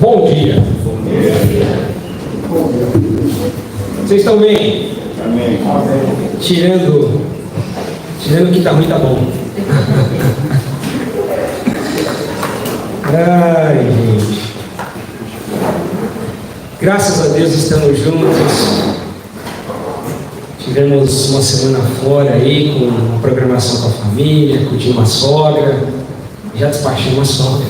Bom dia. Bom dia. Vocês estão bem? Amém. Tirando que está ruim, tá bom. Ai, gente. Graças a Deus estamos juntos. Tivemos uma semana fora aí, com uma programação com a família, curtindo uma sogra. Já despachei uma sogra.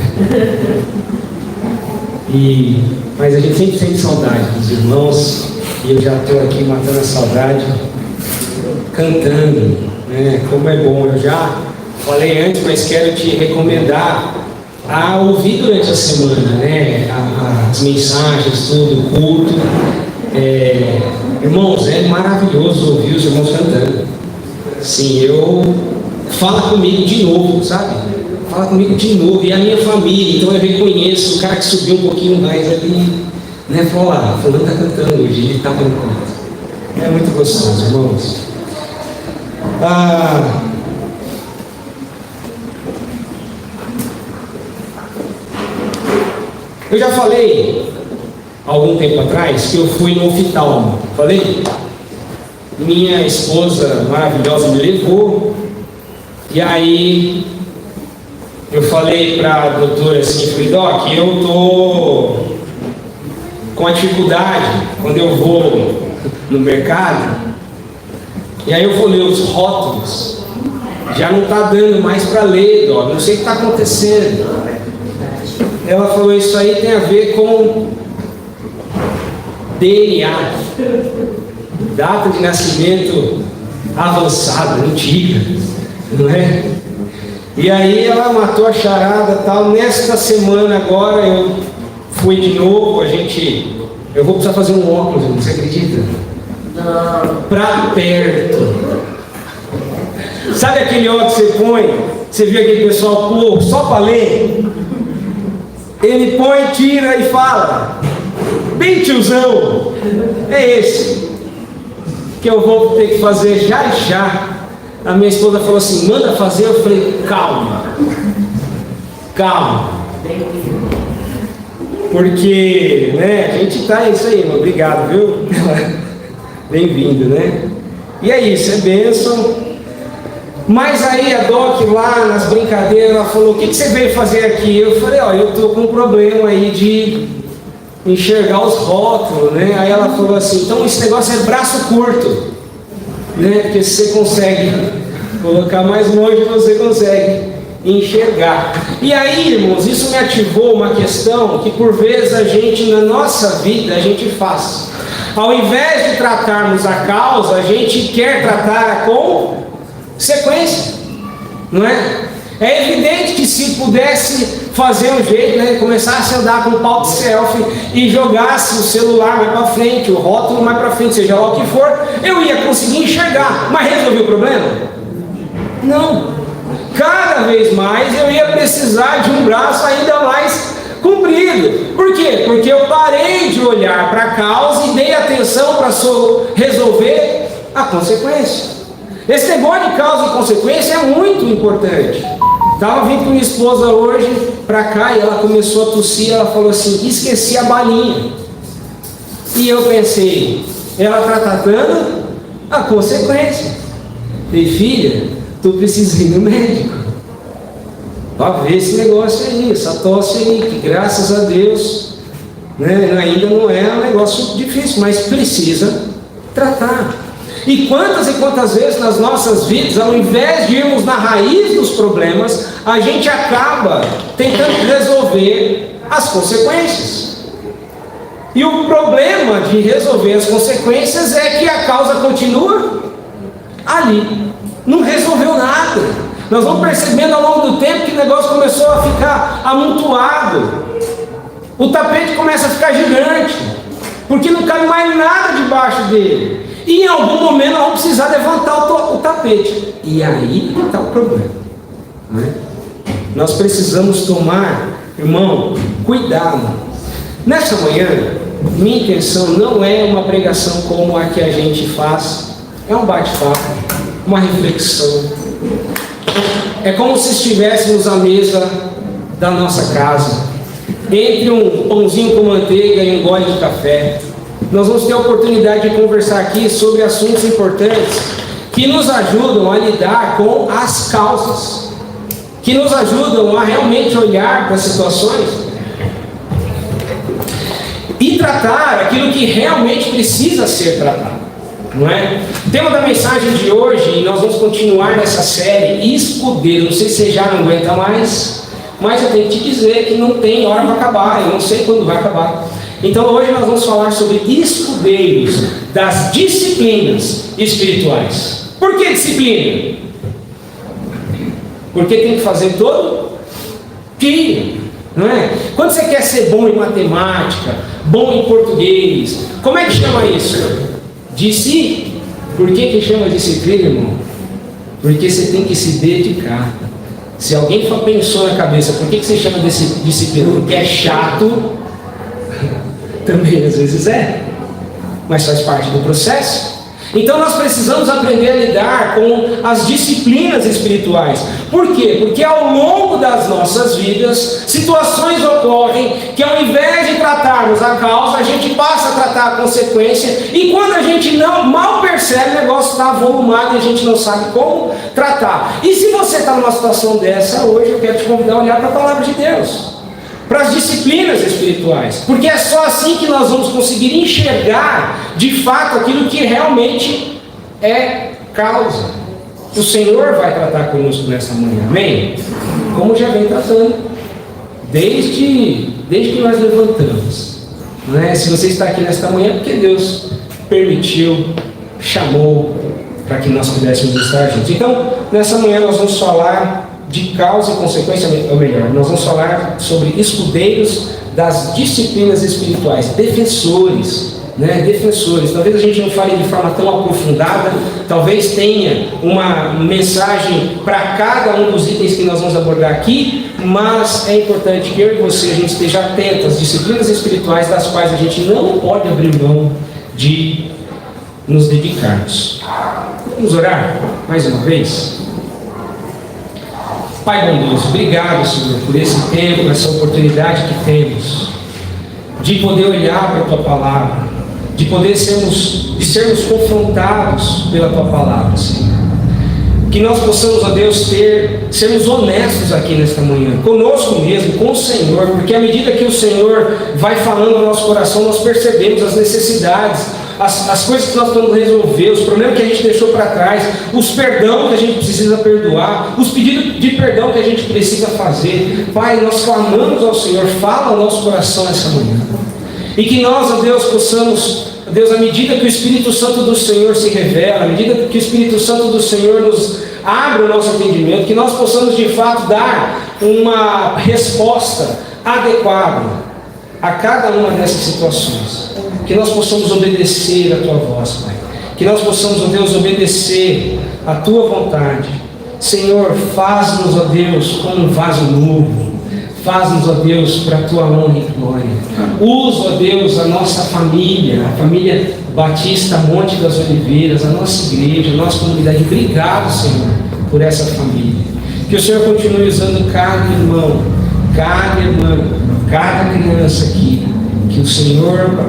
Mas a gente sempre sente saudade dos irmãos. E eu já estou aqui matando a saudade, cantando, né? Como é bom. Eu já falei antes, mas quero te recomendar a ouvir durante a semana, né? As mensagens, tudo, o culto. Irmãos, é maravilhoso ouvir os irmãos cantando. Sim, fala comigo de novo, sabe? Fala comigo de novo. E a minha família, então eu reconheço o cara que subiu um pouquinho mais ali, né? Falou lá, fulano está cantando hoje, ele está dando conta. É muito gostoso, irmãos. Eu já falei algum tempo atrás que eu fui no oftalmo. Falei? Minha esposa maravilhosa me levou. E aí eu falei para a doutora assim, falei, Doc, eu tô com a dificuldade quando eu vou no mercado. E aí eu vou ler os rótulos. Já não está dando mais para ler, Doc. Não sei o que está acontecendo. Ela falou, isso aí tem a ver com DNA, data de nascimento avançada, antiga, não é? E aí ela matou a charada e tal. Nesta semana agora eu fui de novo, eu vou precisar fazer um óculos, você acredita? Não. Pra perto. Sabe aquele óculos que você põe, você vê aquele pessoal, pô, só para ler? Ele põe, tira e fala, bem tiozão, é esse que eu vou ter que fazer já e já. A minha esposa falou assim, manda fazer. Eu falei, calma, porque, né, a gente tá isso aí, mano. Obrigado, viu? Bem-vindo, né? E é isso, é bênção. Mas aí a Doc lá nas brincadeiras, ela falou, o que você veio fazer aqui? Eu falei, eu tô com um problema aí de enxergar os rótulos, né? Aí ela falou assim, então esse negócio é braço curto, né? Porque se você consegue colocar mais longe, você consegue enxergar. E aí, irmãos, isso me ativou uma questão que por vezes a gente, na nossa vida, a gente faz. Ao invés de tratarmos a causa, a gente quer tratar a consequência, não é? É evidente que se pudesse fazer um jeito, né, começasse a andar com um pau de selfie e jogasse o celular mais para frente, o rótulo mais para frente, seja lá o que for, eu ia conseguir enxergar. Mas resolveu o problema? Não. Cada vez mais eu ia precisar de um braço ainda mais comprido. Por quê? Porque eu parei de olhar para a causa e dei atenção para resolver a consequência. Esse negócio de causa e consequência é muito importante. Estava vindo com minha esposa hoje para cá e ela começou a tossir. Ela falou assim, esqueci a balinha. E eu pensei, ela está tratando a consequência. Falei, filha, tu precisa ir no médico para ver esse negócio aí, essa tosse aí, que graças a Deus, né, ainda não é um negócio difícil, mas precisa tratar. E quantas vezes nas nossas vidas, ao invés de irmos na raiz dos problemas, a gente acaba tentando resolver as consequências. E o problema de resolver as consequências é que a causa continua ali. Não resolveu nada. Nós vamos percebendo ao longo do tempo que o negócio começou a ficar amontoado. O tapete começa a ficar gigante, porque não cabe mais nada debaixo dele. E em algum momento nós vamos precisar levantar o tapete. E aí está o problema, né? Nós precisamos tomar, irmão, cuidado. Nessa manhã, minha intenção não é uma pregação como a que a gente faz. É um bate-papo, uma reflexão. É como se estivéssemos à mesa da nossa casa. entre um pãozinho com manteiga e um gole de café. Nós vamos ter a oportunidade de conversar aqui sobre assuntos importantes que nos ajudam a lidar com as causas, que nos ajudam a realmente olhar para as situações e tratar aquilo que realmente precisa ser tratado, não é? O tema da mensagem de hoje, e nós vamos continuar nessa série, escudeiro. Não sei se você já não aguenta mais, mas eu tenho que te dizer que não tem hora para acabar, eu não sei quando vai acabar. Então hoje nós vamos falar sobre escudeiros das disciplinas espirituais. Por que disciplina? Porque tem que fazer todo dia, não é? Quando você quer ser bom em matemática, bom em português, como é que chama isso? Por que chama disciplina, irmão? Porque você tem que se dedicar. Se alguém pensou na cabeça, por que você chama desse disciplina? Porque é chato. Também às vezes é, mas faz parte do processo. Então nós precisamos aprender a lidar com as disciplinas espirituais. Por quê? Porque ao longo das nossas vidas, situações ocorrem que ao invés de tratarmos a causa, a gente passa a tratar a consequência, e quando a gente mal percebe, o negócio está avolumado e a gente não sabe como tratar. E se você está numa situação dessa, hoje eu quero te convidar a olhar para a palavra de Deus, para as disciplinas espirituais, porque é só assim que nós vamos conseguir enxergar de fato aquilo que realmente é causa. O Senhor vai tratar conosco nessa manhã, amém? Como já vem tratando desde que nós levantamos, não é? Se você está aqui nesta manhã, é porque Deus permitiu, chamou para que nós pudéssemos estar juntos. Então, nessa manhã nós vamos falar de causa e consequência, ou melhor, nós vamos falar sobre escudeiros das disciplinas espirituais, defensores, né? Defensores. Talvez a gente não fale de forma tão aprofundada, talvez tenha uma mensagem para cada um dos itens que nós vamos abordar aqui, mas é importante que eu e você a gente esteja atento às disciplinas espirituais das quais a gente não pode abrir mão de nos dedicarmos. Vamos orar mais uma vez? Pai bondoso, obrigado, Senhor, por esse tempo, essa oportunidade que temos de poder olhar para a Tua Palavra, de poder sermos confrontados pela Tua Palavra, Senhor. Que nós possamos, ó Deus, sermos honestos aqui nesta manhã, conosco mesmo, com o Senhor, porque à medida que o Senhor vai falando no nosso coração, nós percebemos as necessidades, as coisas que nós vamos resolver, os problemas que a gente deixou para trás, os perdão que a gente precisa perdoar, os pedidos de perdão que a gente precisa fazer. Pai, nós clamamos ao Senhor, fala ao nosso coração essa manhã. E que nós, ó Deus, possamos, ó Deus, à medida que o Espírito Santo do Senhor se revela, à medida que o Espírito Santo do Senhor nos abre o nosso entendimento, que nós possamos de fato dar uma resposta adequada a cada uma dessas situações. Que nós possamos obedecer a Tua voz, Pai. Que nós possamos, ó Deus, obedecer a Tua vontade. Senhor, faz-nos, ó Deus, como um vaso novo. Faz-nos, ó Deus, para a Tua honra e glória. Usa, ó Deus, a nossa família, a família Batista Monte das Oliveiras, a nossa igreja, a nossa comunidade. Obrigado, Senhor, por essa família. Que o Senhor continue usando cada irmão, cada irmã, cada criança aqui. Que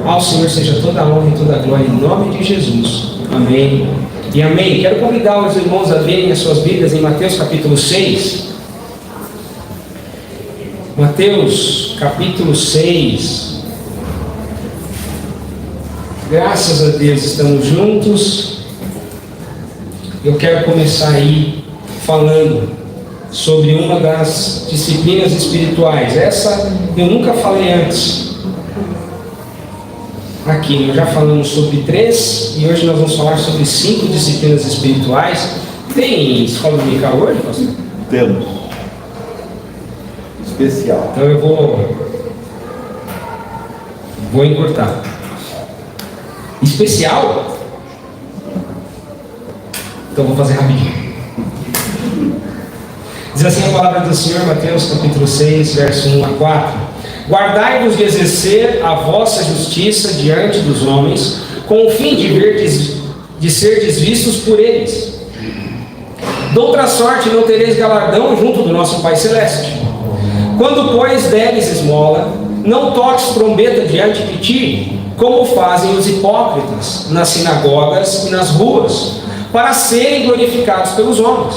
ao Senhor seja toda a honra e toda a glória, em nome de Jesus. Amém e amém. Quero convidar os irmãos a lerem as suas Bíblias em Mateus capítulo 6. Mateus capítulo 6. Graças a Deus estamos juntos. Eu quero começar aí falando sobre uma das disciplinas espirituais. Essa eu nunca falei antes. Aqui, nós já falamos sobre 3 e hoje nós vamos falar sobre 5 disciplinas espirituais. Tem escola dominical hoje, pastor? Temos. Especial. Então eu vou encurtar. Especial? Então vou fazer rapidinho. Diz assim a palavra do Senhor, Mateus capítulo 6, verso 1 a 4. Guardai-vos de exercer a vossa justiça diante dos homens, com o fim de serdes vistos por eles. De outra sorte não tereis galardão junto do nosso Pai Celeste. Quando, pois, deres esmola, não toques trombeta diante de ti, como fazem os hipócritas nas sinagogas e nas ruas, para serem glorificados pelos homens.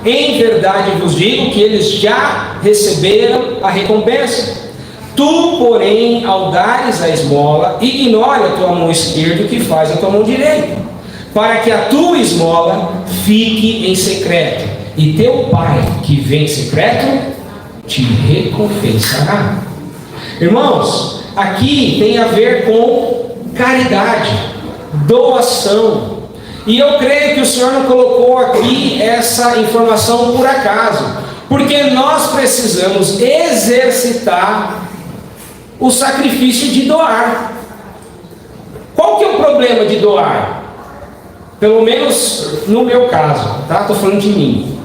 Em verdade vos digo que eles já receberam a recompensa. Tu, porém, ao dares a esmola, ignore a tua mão esquerda o que faz a tua mão direita, para que a tua esmola fique em secreto, e teu Pai, que vem em secreto, te recompensará. Irmãos, aqui tem a ver com caridade, doação. E eu creio que o Senhor não colocou aqui essa informação por acaso, porque nós precisamos exercitar o sacrifício de doar. Qual que é o problema de doar? Pelo menos no meu caso, tá? Estou falando de mim.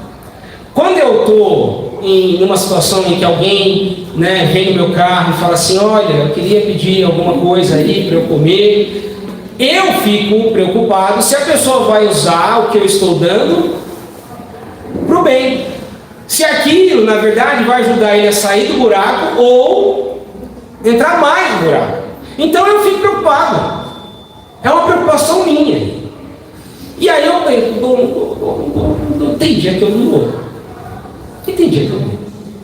Quando eu estou em uma situação em que alguém, né, vem no meu carro e fala assim: olha, eu queria pedir alguma coisa aí para eu comer, eu fico preocupado se a pessoa vai usar o que eu estou dando para o bem, se aquilo na verdade vai ajudar ele a sair do buraco ou entrar mais no buraco. Então eu fico preocupado, é uma preocupação minha. E aí eu penso, tem dia que eu não vou, e tem dia que eu vou,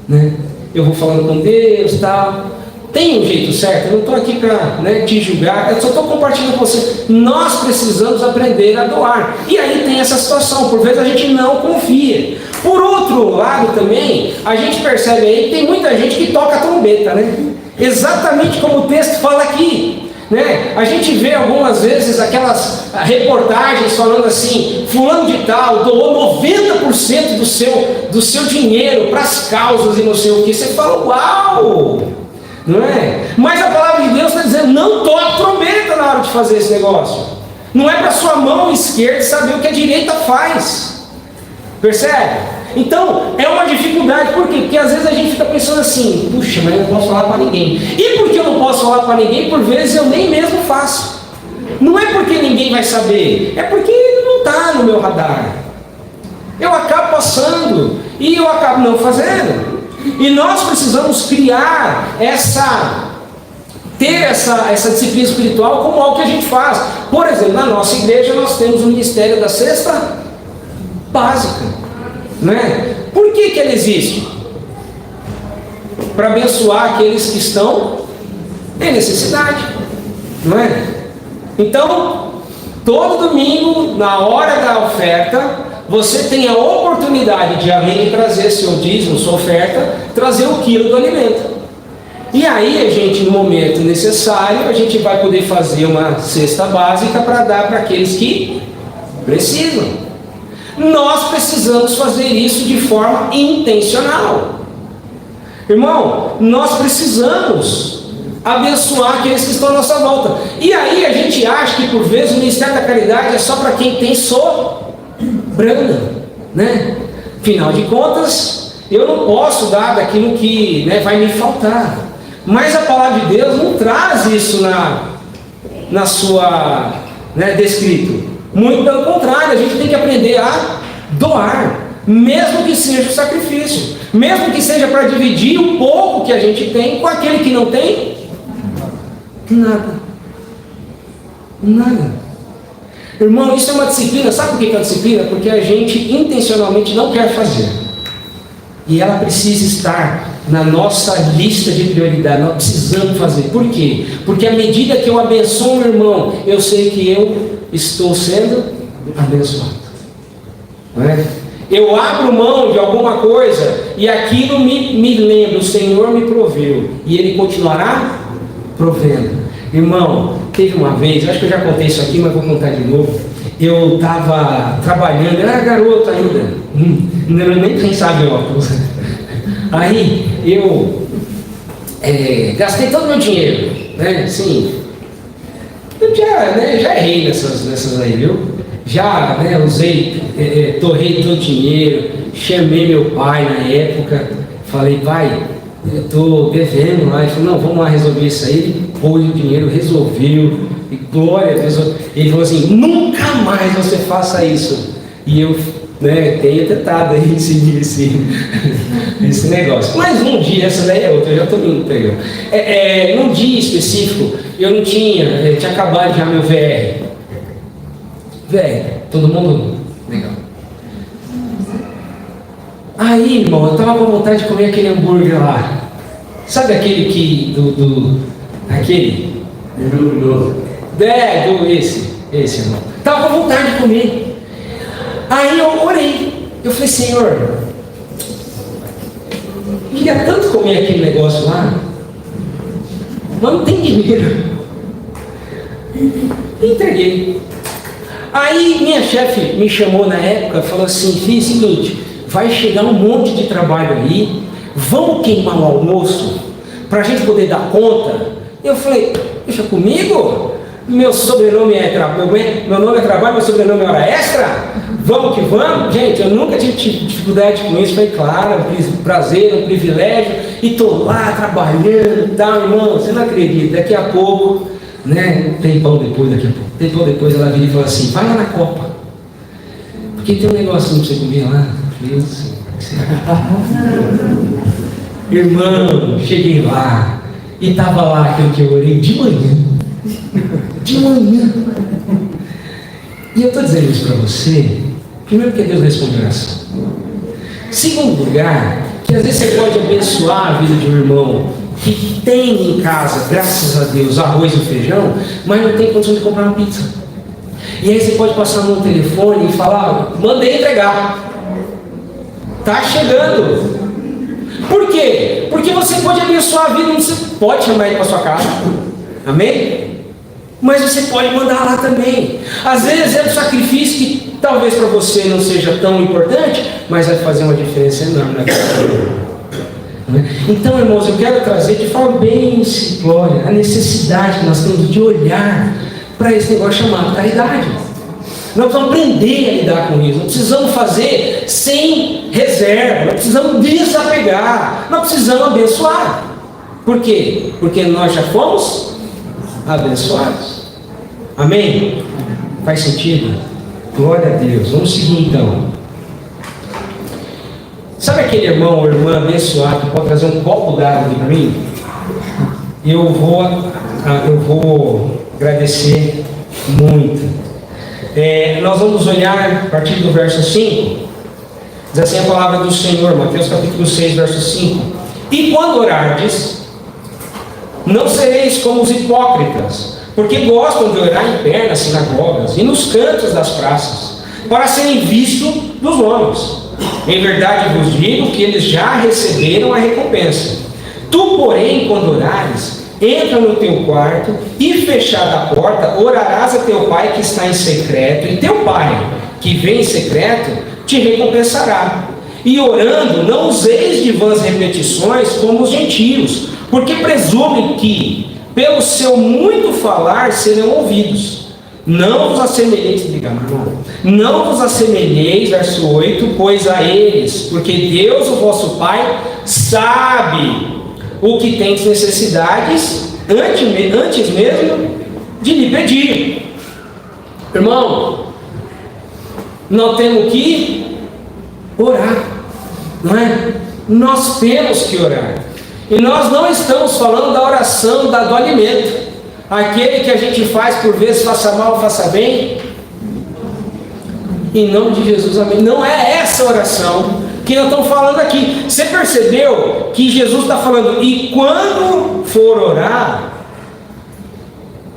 né? Eu vou falando com Deus, tal. Tem um jeito certo, eu não estou aqui para, né, te julgar, eu só estou compartilhando com você. Nós precisamos aprender a doar. E aí tem essa situação, por vezes a gente não confia. Por outro lado também, a gente percebe aí que tem muita gente que toca a trombeta, né? Exatamente como o texto fala aqui, né? A gente vê algumas vezes aquelas reportagens falando assim: fulano de tal doou 90% do seu dinheiro para as causas e não sei o que. Você fala, uau! Não é? Mas a palavra de Deus está dizendo: não toque trombeta na hora de fazer esse negócio. Não é para sua mão esquerda saber o que a direita faz. Percebe? Então, é uma dificuldade. Por quê? Porque às vezes a gente fica pensando assim: puxa, mas eu não posso falar para ninguém. E porque eu não posso falar para ninguém, por vezes eu nem mesmo faço. Não é porque ninguém vai saber, é porque não está no meu radar. Eu acabo passando e eu acabo não fazendo. E nós precisamos criar ter essa disciplina espiritual como algo que a gente faz. Por exemplo, na nossa igreja nós temos o ministério da cesta básica, né? Por que ele existe? Para abençoar aqueles que estão em necessidade, não é? Então, todo domingo, na hora da oferta, você tem a oportunidade de, além de trazer seu dízimo, sua oferta, trazer o quilo do alimento. E aí a gente, no momento necessário, a gente vai poder fazer uma cesta básica para dar para aqueles que precisam. Nós precisamos fazer isso de forma intencional. Irmão, nós precisamos abençoar aqueles que estão à nossa volta. E aí a gente acha que por vezes o ministério da caridade é só para quem tem sobrando, né? Afinal de contas, eu não posso dar daquilo que, né, vai me faltar. Mas a palavra de Deus não traz isso na sua, né, descrito. Muito pelo contrário, a gente tem que aprender a doar, mesmo que seja um sacrifício, mesmo que seja para dividir o pouco que a gente tem com aquele que não tem nada. Irmão, isso é uma disciplina. Sabe por que é uma disciplina? Porque a gente intencionalmente não quer fazer, e ela precisa estar na nossa lista de prioridade. Nós precisamos fazer. Por quê? Porque à medida que eu abençoo o irmão, eu sei que eu estou sendo abençoado, não é? Eu abro mão de alguma coisa e aquilo me lembra: o Senhor me proveu e Ele continuará provendo. Irmão, teve uma vez, eu acho que eu já contei isso aqui, mas vou contar de novo. Eu estava trabalhando, eu era garoto ainda, nem pensava em óculos. Aí eu gastei todo o meu dinheiro, né? Assim, eu já errei nessas aí, viu? Já, né, torrei todo o dinheiro, chamei meu pai na época, falei: pai, eu estou devendo lá. Ele falou: não, vamos lá resolver isso aí. Ele pôs o dinheiro, resolveu, e glória a Deus. Ele falou assim: nunca mais você faça isso. E eu, né, tenho tentado aí seguir esse negócio. Mas num dia, essa daí é outra, eu já estou indo pegando. Num dia específico, eu não tinha, tinha acabado já meu VR. Todo mundo legal. Aí, irmão, eu tava com vontade de comer aquele hambúrguer lá. Sabe aquele que, aquele? Esse, irmão. Tava com vontade de comer. Aí eu orei. Eu falei, Senhor, queria tanto comer aquele negócio lá, mas não tem dinheiro. Entreguei. Aí minha chefe me chamou na época, falou assim, filho, seguinte, vai chegar um monte de trabalho aí, vamos queimar o almoço para a gente poder dar conta. Eu falei, deixa comigo, meu sobrenome meu nome é trabalho, meu sobrenome é hora extra, vamos que vamos. Gente, eu nunca tive dificuldade com isso, foi claro, um prazer, um privilégio, e estou lá trabalhando e tal, irmão, você não acredita, daqui a pouco, né, tempão depois ela vira e fala assim, vai lá na Copa, porque tem um negocinho para você comer lá. Irmão, cheguei lá e estava lá aquilo que eu orei de manhã. E eu estou dizendo isso para você, primeiro porque Deus responde a oração. Segundo lugar, que às vezes você pode abençoar a vida de um irmão que tem em casa, graças a Deus, arroz e feijão, mas não tem condição de comprar uma pizza. E aí você pode passar no telefone e falar, mandei entregar. Está chegando. Por quê? Porque você pode abençoar a vida, você pode chamar ele para sua casa. Amém? Mas você pode mandar lá também. Às vezes é um sacrifício que talvez para você não seja tão importante, mas vai fazer uma diferença enorme na vida. Então, irmãos, eu quero trazer de forma bem simplória a necessidade que nós temos de olhar para esse negócio chamado caridade. Nós precisamos aprender a lidar com isso. Nós precisamos fazer sem reserva. Nós precisamos desapegar. Nós precisamos abençoar. Por quê? Porque nós já fomos abençoados. Amém? Faz sentido? Glória a Deus. Vamos seguir então. Sabe aquele irmão ou irmã abençoado que pode trazer um copo d'água aqui para mim? Eu vou agradecer muito. Nós vamos olhar a partir do verso 5. Diz assim a palavra do Senhor, Mateus capítulo 6, verso 5. E quando orardes, não sereis como os hipócritas, porque gostam de orar em pé nas sinagogas e nos cantos das praças, para serem vistos dos homens. Em verdade vos digo que eles já receberam a recompensa. Tu, porém, quando orares, entra no teu quarto e, fechada a porta, orarás a teu pai que está em secreto, e teu pai que vem em secreto te recompensará. E orando, não useis de vãs repetições como os gentios, porque presumem que pelo seu muito falar serão ouvidos. Não vos assemelheis, não vos assemelheis, verso 8, pois a eles, porque Deus, o vosso Pai, sabe o que tens necessidades antes mesmo de lhe pedir. Irmão, nós temos que orar, não é? Nós temos que orar. E nós não estamos falando da oração do alimento, aquele que a gente faz por vezes, faça mal, faça bem. Em nome de Jesus, amém. Não é essa oração que nós estamos falando aqui. Você percebeu que Jesus está falando, e quando for orar,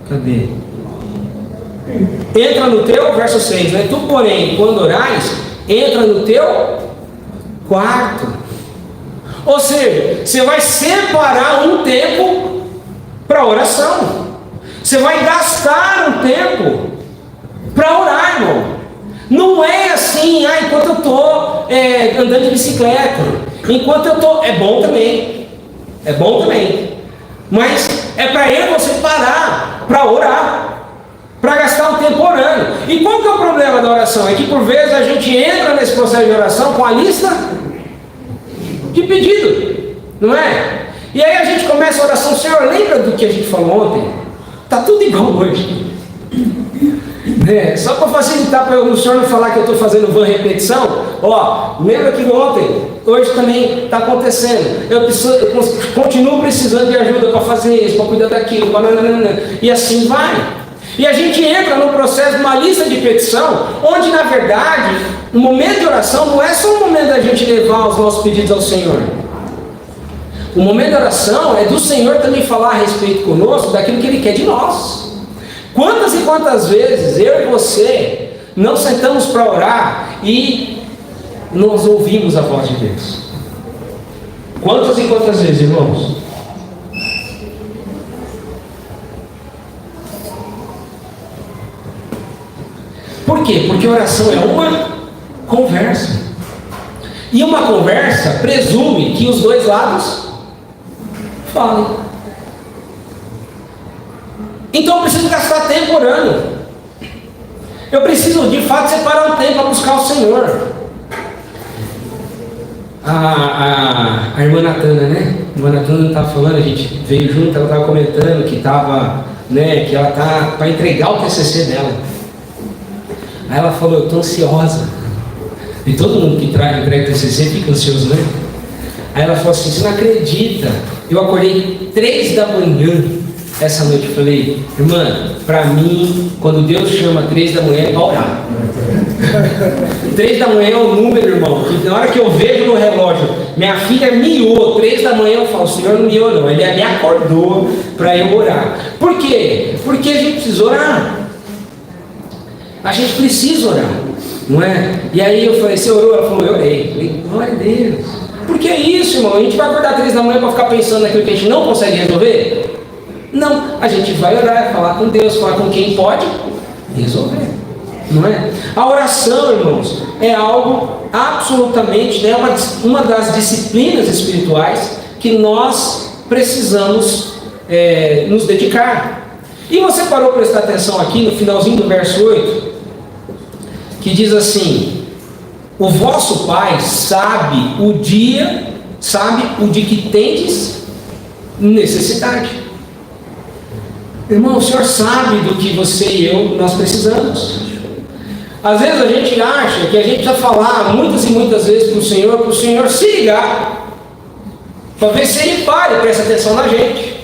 cadê? Entra no teu, verso 6, né? Tu, porém, quando orares, entra no teu quarto. Ou seja, você vai separar um tempo para oração. Você vai gastar um tempo para orar, irmão. Não é assim, enquanto eu estou andando de bicicleta, enquanto eu estou. É bom também. Mas é para ele você parar para orar, para gastar um tempo orando. E qual que é o problema da oração? É que por vezes a gente entra nesse processo de oração com a lista de pedido, não é? E aí a gente começa a oração, Senhor, lembra do que a gente falou ontem? Está tudo igual hoje. Só para facilitar para o senhor não falar que eu estou fazendo van repetição, lembra que ontem hoje também está acontecendo. Eu continuo precisando de ajuda para fazer isso, para cuidar daquilo, e assim vai. E a gente entra no processo de uma lista de petição, onde na verdade, o momento de oração não é só o momento da gente levar os nossos pedidos ao Senhor. O momento de oração é do Senhor também falar a respeito conosco daquilo que Ele quer de nós. Quantas e quantas vezes eu e você não sentamos para orar e nós ouvimos a voz de Deus? Quantas e quantas vezes, irmãos? Por quê? Porque oração é uma conversa. E uma conversa presume que os dois lados falem. Então eu preciso gastar tempo orando. Eu preciso de fato separar um tempo para buscar o Senhor. A irmã Natana, né? A irmã Natana estava falando, a gente veio junto, ela estava comentando que estava, né, que ela está para entregar o TCC dela. Aí ela falou, eu estou ansiosa. E todo mundo que entrega o TCC fica ansioso, né? Aí ela falou assim, você não acredita, eu acordei 3 da manhã essa noite. Eu falei, irmã, para mim, quando Deus chama 3 da manhã é para orar. 3 da manhã é um número, irmão, que na hora que eu vejo no relógio, minha filha miou, 3 da manhã eu falo, o Senhor não miou não, Ele me acordou para eu orar. Por quê? Porque a gente precisa orar. A gente precisa orar, não é? E aí eu falei, você orou? Ela falou, eu orei. Eu falei, glória a Deus. Porque é isso, irmão, a gente vai acordar 3 da manhã para ficar pensando naquilo que a gente não consegue resolver? Não, a gente vai orar, falar com Deus, falar com quem pode resolver, não é? A oração, irmãos, é algo absolutamente, né, uma das disciplinas espirituais que nós precisamos nos dedicar. E você parou para prestar atenção aqui no finalzinho do verso 8, que diz assim, o vosso Pai sabe o dia que tendes necessidade. Irmão, o Senhor sabe do que você e eu, nós precisamos. Às vezes a gente acha que a gente precisa falar muitas e muitas vezes para o Senhor se ligar, para ver se Ele para e presta atenção na gente,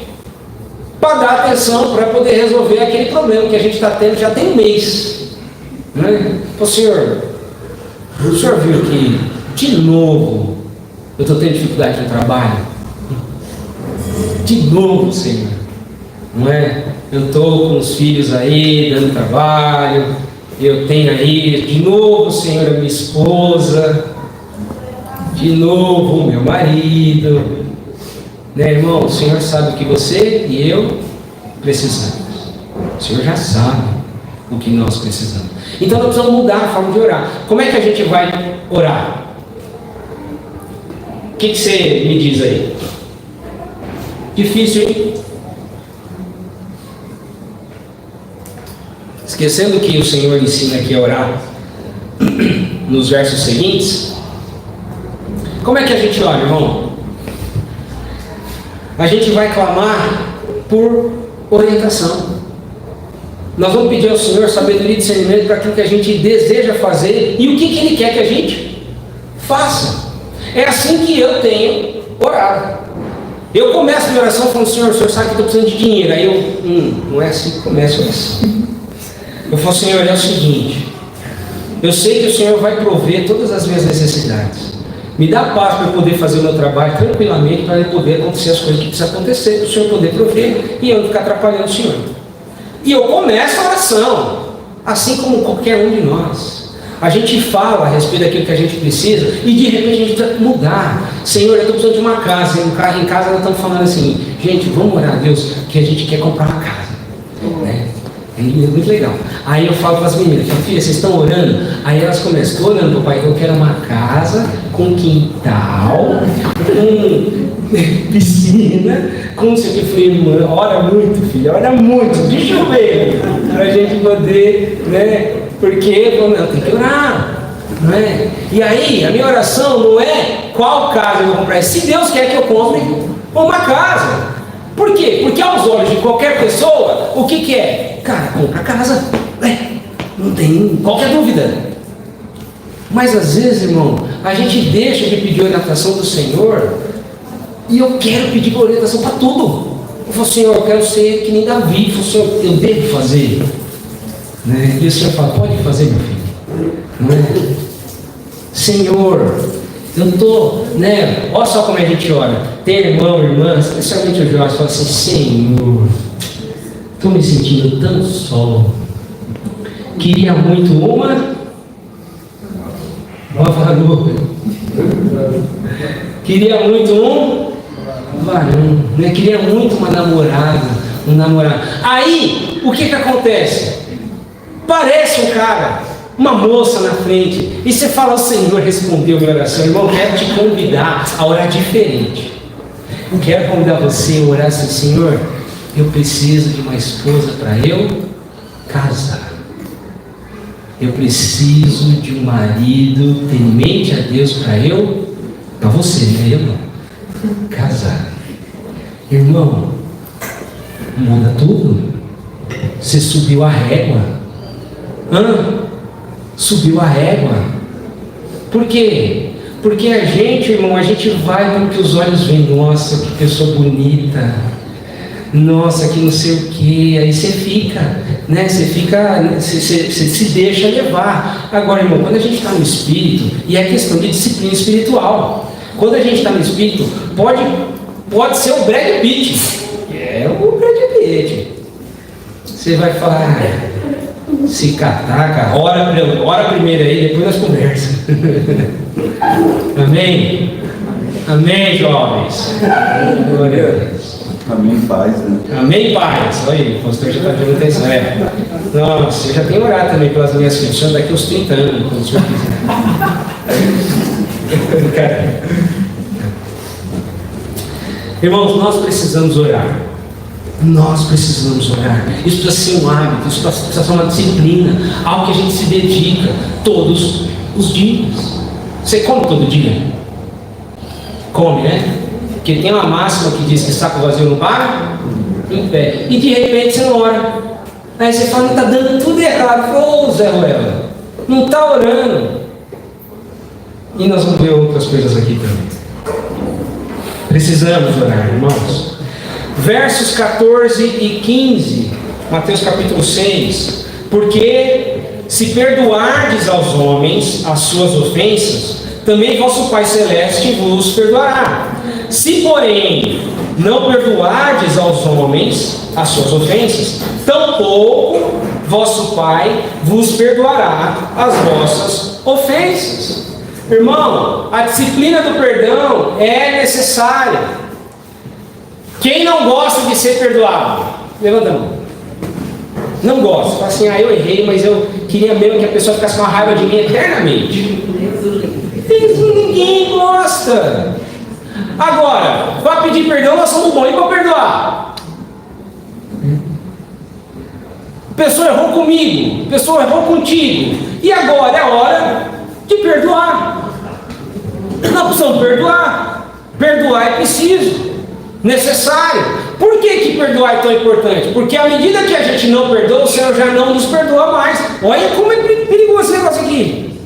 para dar atenção, para poder resolver aquele problema que a gente está tendo já tem um mês, né? O Senhor viu que de novo eu estou tendo dificuldade no trabalho? De novo, Senhor, não é? Eu estou com os filhos aí, dando trabalho, eu tenho aí, de novo, Senhor, a minha esposa, de novo o meu marido, né, irmão? O Senhor sabe o que você e eu precisamos. O Senhor já sabe o que nós precisamos. Então nós precisamos mudar a forma de orar. Como é que a gente vai orar? O que você me diz aí? Difícil, hein? Esquecendo que o Senhor ensina aqui a orar nos versos seguintes. Como é que a gente ora, irmão? A gente vai clamar por orientação. Nós vamos pedir ao Senhor sabedoria e discernimento para aquilo que a gente deseja fazer e o que Ele quer que a gente faça. É assim que eu tenho orado. Eu começo a minha oração falando, Senhor, o Senhor sabe que eu estou precisando de dinheiro. Aí eu, não é assim que começa a oração. Eu falo, Senhor, é o seguinte, eu sei que o Senhor vai prover todas as minhas necessidades. Me dá paz para eu poder fazer o meu trabalho tranquilamente, para poder acontecer as coisas que precisam acontecer, para o Senhor poder prover e eu não ficar atrapalhando o Senhor. E eu começo a oração, assim como qualquer um de nós. A gente fala a respeito daquilo que a gente precisa e de repente a gente precisa mudar. Senhor, eu estou precisando de uma casa. Em casa nós estamos falando assim, gente, vamos orar a Deus, que a gente quer comprar uma casa. Né? É muito legal. Aí eu falo para as meninas, filha, vocês estão orando? Aí elas começam, estou orando, papai, eu quero uma casa com quintal, com piscina, com não sei o que. Eu falei, irmã, ora muito, filha, ora muito, deixa eu ver, para a gente poder, né? Porque não, tem que orar, não é? E aí, a minha oração não é qual casa eu vou comprar, é se Deus quer que eu compre uma casa. Por quê? Porque aos olhos de qualquer pessoa, o que é? Cara, compra casa. Não tem qualquer dúvida. Mas às vezes, irmão, a gente deixa de pedir orientação do Senhor, e eu quero pedir orientação para tudo. Eu falo, Senhor, eu quero ser que nem Davi. Eu falo, Senhor, eu devo fazer, né? E o Senhor fala, pode fazer, meu filho, né? Senhor, eu estou, né? Olha só como a gente ora. Tem irmão, irmã, especialmente o Jorge, fala assim, Senhor, estou me sentindo tão só. Queria muito uma varão. Queria muito um varão, né? Queria muito uma namorada, um namorado. Aí, o que acontece? Parece um cara, uma moça na frente, e você fala, o Senhor respondeu a minha oração. Irmão, eu quero te convidar a orar diferente. Eu quero convidar você a orar assim, Senhor, eu preciso de uma esposa para eu casar. Eu preciso de um marido temente a Deus para você, né, irmão? Casar. Irmão, muda tudo. Você subiu a régua. Subiu a régua. Por quê? Porque a gente, irmão, a gente vai porque os olhos veem, nossa, que pessoa bonita, nossa, que não sei o que, aí você fica, né? Você se deixa levar. Agora, irmão, quando a gente está no Espírito, e é questão de disciplina espiritual, quando a gente está no Espírito, pode ser o Brad Pitt, é o Brad Pitt. Você vai falar, se catar, cara, ora primeiro aí, depois nós conversamos. Amém? Amém, jovens? Glória a Deus. Amém, paz, né? Amém, paz. Olha aí, o pastor já está dando atenção. Nossa, eu já tenho orado também pelas minhas filhas, daqui aos 30 anos, quando o senhor quiser. Irmãos, nós precisamos orar. Nós precisamos orar. Isso precisa ser um hábito, isso precisa ser uma disciplina, algo que a gente se dedica todos os dias. Você come todo dia? Come, né? Porque tem uma máxima que diz que saco vazio não para em pé. E de repente você não ora. Aí você fala, não está dando tudo errado. Ô Zé Ruela, não está orando. E nós vamos ver outras coisas aqui também. Precisamos orar, irmãos. Versos 14 e 15, Mateus capítulo 6. Porque se perdoardes aos homens as suas ofensas, também vosso Pai Celeste vos perdoará. Se, porém, não perdoardes aos homens as suas ofensas, tampouco vosso Pai vos perdoará as vossas ofensas. Irmão, a disciplina do perdão é necessária. Quem não gosta de ser perdoado? Levanta a mão. Não gosta. Fala assim, eu errei, mas eu queria mesmo que a pessoa ficasse com uma raiva de mim eternamente. Ninguém gosta. Agora, para pedir perdão, nós somos bons para perdoar. A pessoa errou comigo, a pessoa errou contigo, e agora é hora de perdoar. Nós precisamos perdoar. Perdoar é preciso, necessário. Por que perdoar é tão importante? Porque à medida que a gente não perdoa, o Senhor já não nos perdoa mais. Olha como é perigoso esse negócio aqui.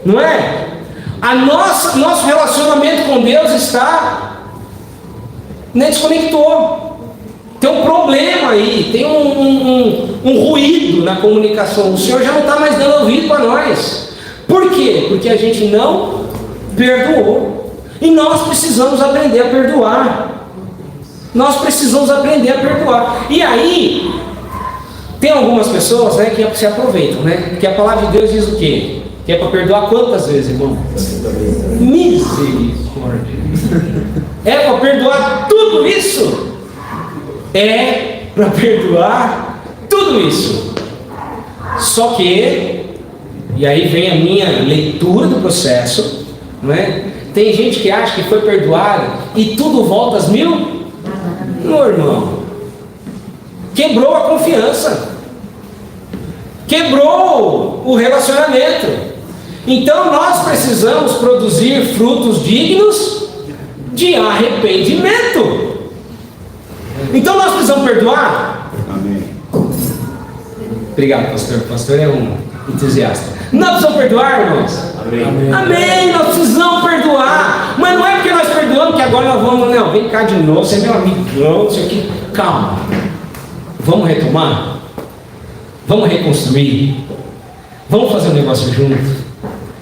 Não é? Nosso relacionamento com Deus desconectou. Tem um problema aí, tem um ruído na comunicação. O Senhor já não está mais dando ouvido para nós. Por quê? Porque a gente não perdoou. E nós precisamos aprender a perdoar. Nós precisamos aprender a perdoar. E aí, tem algumas pessoas, né, que se aproveitam, né? Porque a palavra de Deus diz o quê? Que é para perdoar quantas vezes, irmão? Misericórdia. É para perdoar tudo isso? É para perdoar tudo isso. Só que, e aí vem a minha leitura do processo, não é? Tem gente que acha que foi perdoado e tudo volta às mil. Não, irmão. Quebrou a confiança. Quebrou o relacionamento. Então nós precisamos produzir frutos dignos de arrependimento. Então nós precisamos perdoar. Amém. Obrigado, pastor. O pastor é um entusiasta. Nós precisamos perdoar, irmãos? Amém. Amém, nós precisamos perdoar. Mas não é porque nós perdoamos que agora nós vamos, não, vem cá de novo, você é meu amigão, isso aqui. Calma. Vamos retomar? Vamos reconstruir? Vamos fazer um negócio junto?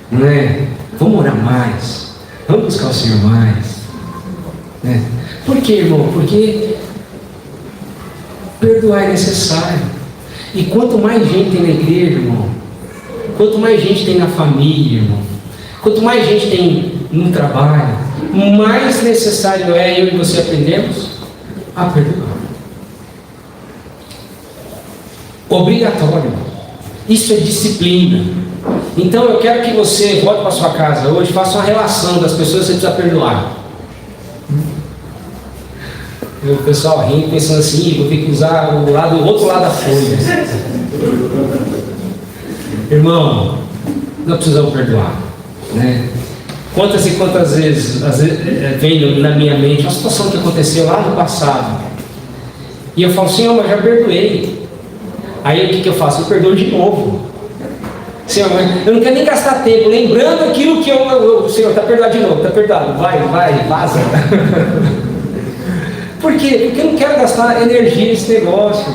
Né? Vamos orar mais? Vamos buscar o Senhor mais? Né? Por quê, irmão? Porque perdoar é necessário. E quanto mais gente tem na igreja, irmão, quanto mais gente tem na família, irmão, quanto mais gente tem no trabalho, mais necessário é eu e você aprendermos a perdoar. Obrigatório. Isso é disciplina. Então eu quero que você volte para sua casa hoje, faça uma relação das pessoas que você precisa perdoar. E o pessoal rindo, pensando assim, vou ter que usar o outro lado da folha. Irmão, nós precisamos perdoar, né? Quantas e quantas vezes, vem na minha mente uma situação que aconteceu lá no passado, e eu falo, Senhor, mas já perdoei. Aí o que eu faço? Eu perdoo de novo. Senhor, eu não quero nem gastar tempo lembrando aquilo que o Senhor está perdoado de novo, está perdoado, vai, vaza. Por quê? Porque eu não quero gastar energia nesse negócio.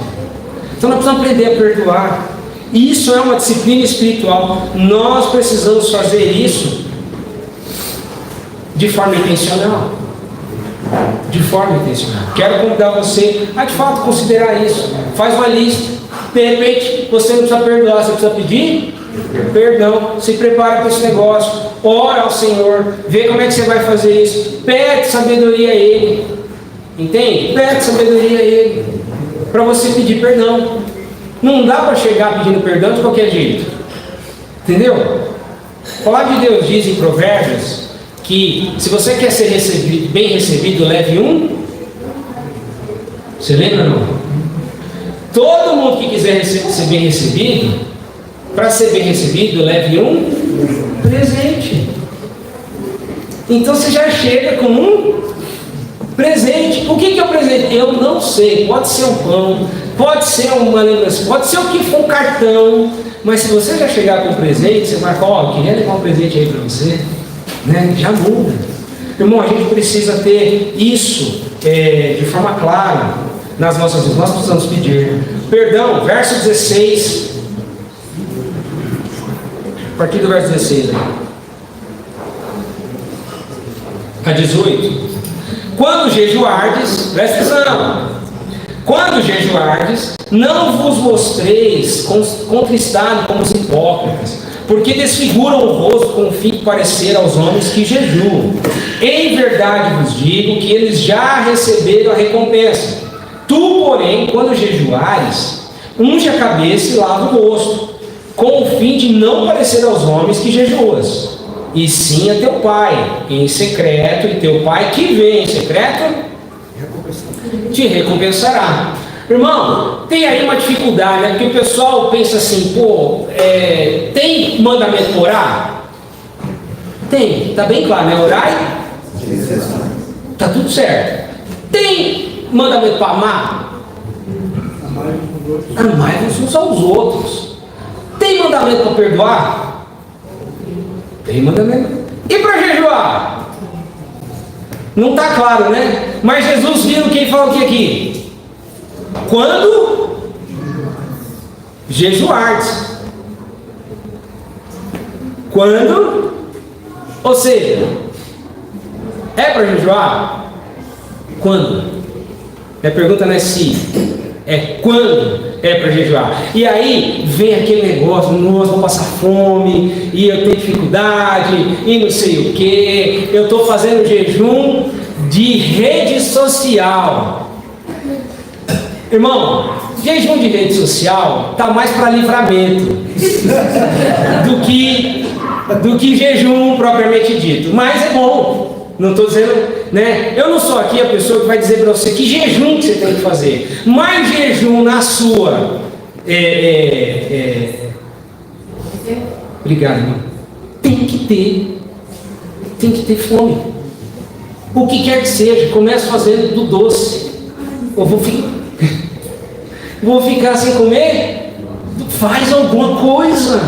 Então nós precisamos aprender a perdoar. E isso é uma disciplina espiritual. Nós precisamos fazer isso de forma intencional. De forma intencional. Quero convidar você a de fato considerar isso. Faz uma lista. De repente você não precisa perdoar, você precisa pedir perdão. Se prepara para esse negócio. Ora ao Senhor. Vê como é que você vai fazer isso. Pede sabedoria a Ele. Entende? Pede sabedoria a Ele. Para você pedir perdão. Não dá para chegar pedindo perdão de qualquer jeito. Entendeu? A palavra de Deus diz em Provérbios que se você quer ser bem recebido, leve um. Você lembra, não? Todo mundo que quiser ser bem recebido, para ser bem recebido, leve um presente. Então você já chega com um presente. O que é o presente? Eu não sei. Pode ser um pão, pode ser uma lembrança, pode ser o que for, um cartão. Mas se você já chegar com um presente, você marca, eu queria levar um presente aí para você, né? Já muda. Irmão, a gente precisa ter isso de forma clara nas nossas vidas. Nós precisamos pedir perdão. Verso 16. A partir do verso 16 aí. A 18. Quando jejuardes, presta atenção. Quando jejuardes, não vos mostreis contristado como os hipócritas, porque desfiguram o rosto com o fim de parecer aos homens que jejuam. Em verdade vos digo que eles já receberam a recompensa. Tu, porém, quando jejuares, unge a cabeça e lava o rosto, com o fim de não parecer aos homens que jejuas, e sim a teu Pai em secreto, e teu Pai que vê em secreto te recompensará. Irmão, tem aí uma dificuldade, né? Porque o pessoal pensa assim, tem mandamento para orar? Tem, tá bem claro, né? Orar, tá tudo certo. Tem mandamento para amar? Amai-vos uns aos outros. Tem mandamento para perdoar? Tem mandamento. E para jejuar? Não está claro, né? Mas Jesus viu quem falou aqui? Quando jejuardes. Quando? Ou seja, é para jejuar? Quando? A pergunta não é se, é quando é para jejuar. E aí vem aquele negócio, nossa, vou passar fome, e eu tenho dificuldade, e não sei o que, eu estou fazendo jejum de rede social. Irmão, jejum de rede social está mais para livramento do que jejum propriamente dito. Mas é bom. Não estou dizendo, né? Eu não sou aqui a pessoa que vai dizer para você que jejum que você tem que fazer. Mas jejum na sua. Obrigado, irmão. Tem que ter fome. O que quer que seja, comece fazendo do doce. Eu vou ficar sem comer? Faz alguma coisa.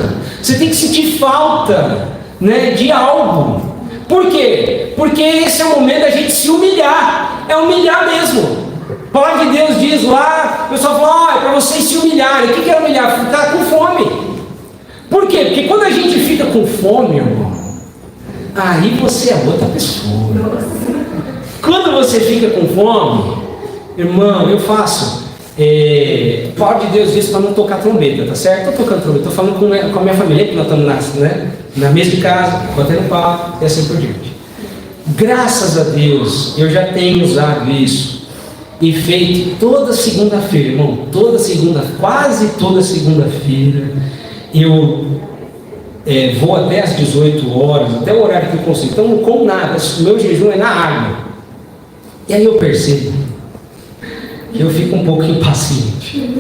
Você tem que sentir falta, né, de algo. Por quê? Porque esse é o momento da gente se humilhar. É humilhar mesmo. A palavra de Deus diz lá, o pessoal fala, é para vocês se humilharem. O que é humilhar? Ficar com fome. Por quê? Porque quando a gente fica com fome, irmão, aí você é outra pessoa. Quando você fica com fome, irmão, eu faço. A palavra de Deus diz para não tocar trombeta, tá certo? Estou tocando trombeta, estou falando com a minha família, que nós estamos na mesma casa, batendo papo e assim por diante. Graças a Deus, eu já tenho usado isso e feito toda segunda-feira, irmão, quase toda segunda-feira, eu vou até às 18 horas, até o horário que eu consigo, então não como nada, o meu jejum é na água. E aí eu percebo que eu fico um pouco impaciente,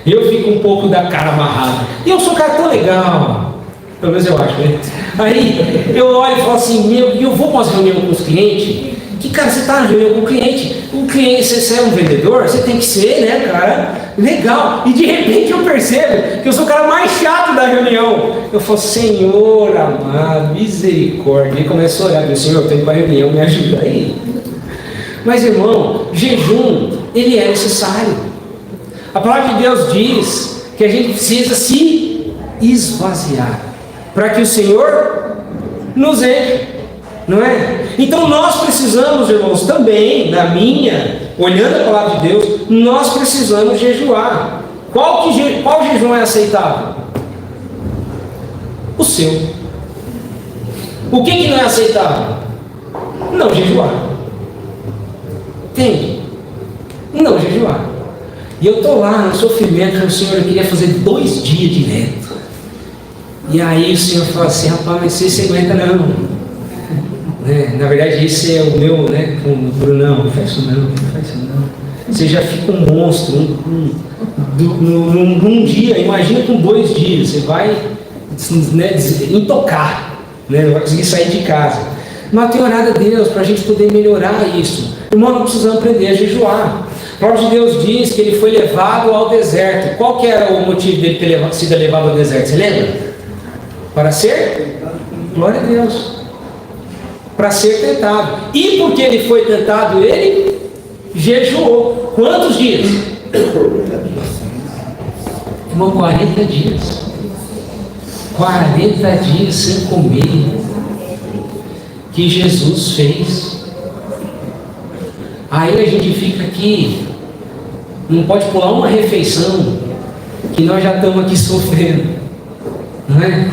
eu fico um pouco da cara amarrada, e eu sou um cara tão legal, pelo menos eu acho, né? Aí eu olho e falo assim, eu vou para umas reuniões com os clientes, que cara, você está na reunião com o cliente, você é um vendedor, você tem que ser, né, cara, legal, e de repente eu percebo que eu sou o cara mais chato da reunião, eu falo, Senhor amado, misericórdia, e começo a orar, meu Senhor, eu tenho para a reunião, me ajuda aí. Mas irmão, jejum, ele é necessário. A palavra de Deus diz que a gente precisa se esvaziar, para que o Senhor nos enche, não é? Então nós precisamos, irmãos, também, olhando a palavra de Deus, nós precisamos jejuar. Qual jejum é aceitável? O seu. O que não é aceitável? Não jejuar. Entende? Não jejuar. E eu estou lá no sofrimento, o Senhor, eu queria fazer 2 dias direto. E aí o Senhor fala assim, rapaz, mas você aguenta não. Na verdade, esse é o meu, né, com o Brunão, não faz isso não. Você já fica um monstro, num dia, imagina com 2 dias, você vai, né, intocar, né, não vai conseguir sair de casa. Mas tem orado a Deus para a gente poder melhorar isso. Irmão, nós precisamos aprender a jejuar. A palavra de Deus diz que ele foi levado ao deserto. Qual que era o motivo dele ter sido levado ao deserto? Você lembra? Para ser? Glória a Deus. Para ser tentado. E porque ele foi tentado, ele jejuou. Quantos dias? Irmão, 40 dias. 40 dias sem comer. Que Jesus fez. Aí a gente fica aqui, não pode pular uma refeição, que nós já estamos aqui sofrendo, não é?